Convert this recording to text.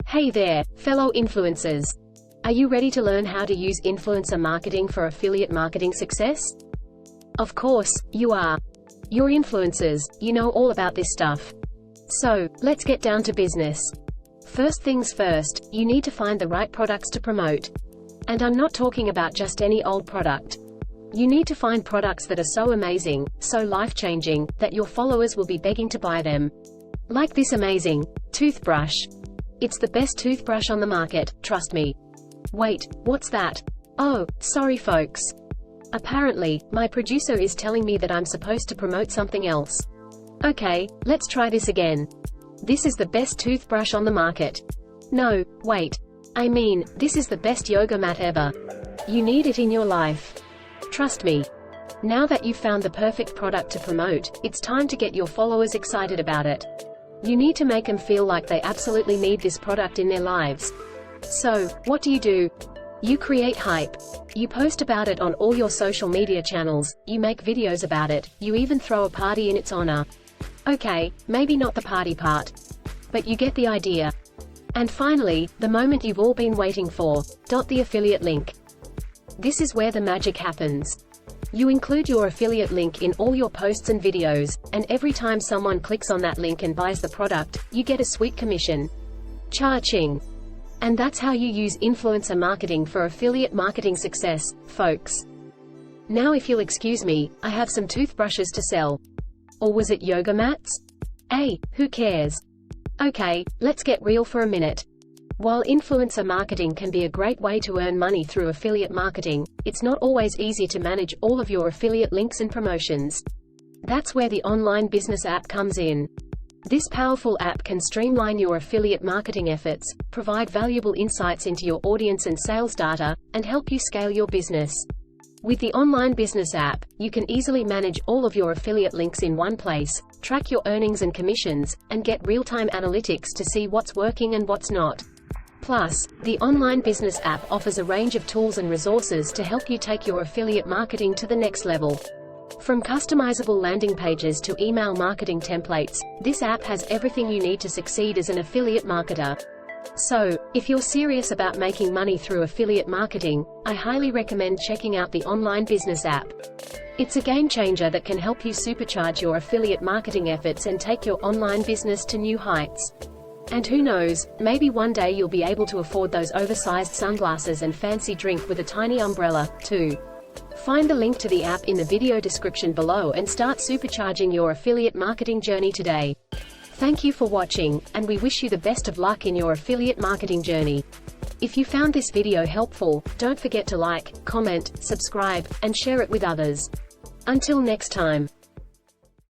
Hey there, fellow influencers. Are you ready to learn how to use influencer marketing for affiliate marketing success? Of course, you are. You're influencers, you know all about this stuff. So, let's get down to business. First things first, you need to find the right products to promote. And I'm not talking about just any old product. You need to find products that are so amazing, so life-changing, that your followers will be begging to buy them. Like this amazing toothbrush. It's the best toothbrush on the market, trust me. Wait, what's that? Oh, sorry folks. Apparently, my producer is telling me that I'm supposed to promote something else. Okay, let's try this again. This is the best toothbrush on the market. No, wait. I mean, this is the best yoga mat ever. You need it in your life. Trust me. Now that you've found the perfect product to promote, it's time to get your followers excited about it. You need to make them feel like they absolutely need this product in their lives. So, what do? You create hype. You post about it on all your social media channels, you make videos about it, you even throw a party in its honor. Okay, maybe not the party part. But you get the idea. And finally, the moment you've all been waiting for, the affiliate link. This is where the magic happens. You include your affiliate link in all your posts and videos, and every time someone clicks on that link and buys the product, you get a sweet commission. Cha-ching. And that's how you use influencer marketing for affiliate marketing success, folks. Now if you'll excuse me, I have some toothbrushes to sell. Or was it yoga mats? Hey, who cares? Okay, let's get real for a minute. While influencer marketing can be a great way to earn money through affiliate marketing, it's not always easy to manage all of your affiliate links and promotions. That's where the online business app comes in. This powerful app can streamline your affiliate marketing efforts, provide valuable insights into your audience and sales data, and help you scale your business. With the online business app, you can easily manage all of your affiliate links in one place, track your earnings and commissions, and get real-time analytics to see what's working and what's not. Plus, the online business app offers a range of tools and resources to help you take your affiliate marketing to the next level. From customizable landing pages to email marketing templates, this app has everything you need to succeed as an affiliate marketer. So, if you're serious about making money through affiliate marketing, I highly recommend checking out the online business app. It's a game changer that can help you supercharge your affiliate marketing efforts and take your online business to new heights. And who knows, maybe one day you'll be able to afford those oversized sunglasses and fancy drink with a tiny umbrella, too. Find the link to the app in the video description below and start supercharging your affiliate marketing journey today. Thank you for watching, and we wish you the best of luck in your affiliate marketing journey. If you found this video helpful, don't forget to like, comment, subscribe, and share it with others. Until next time.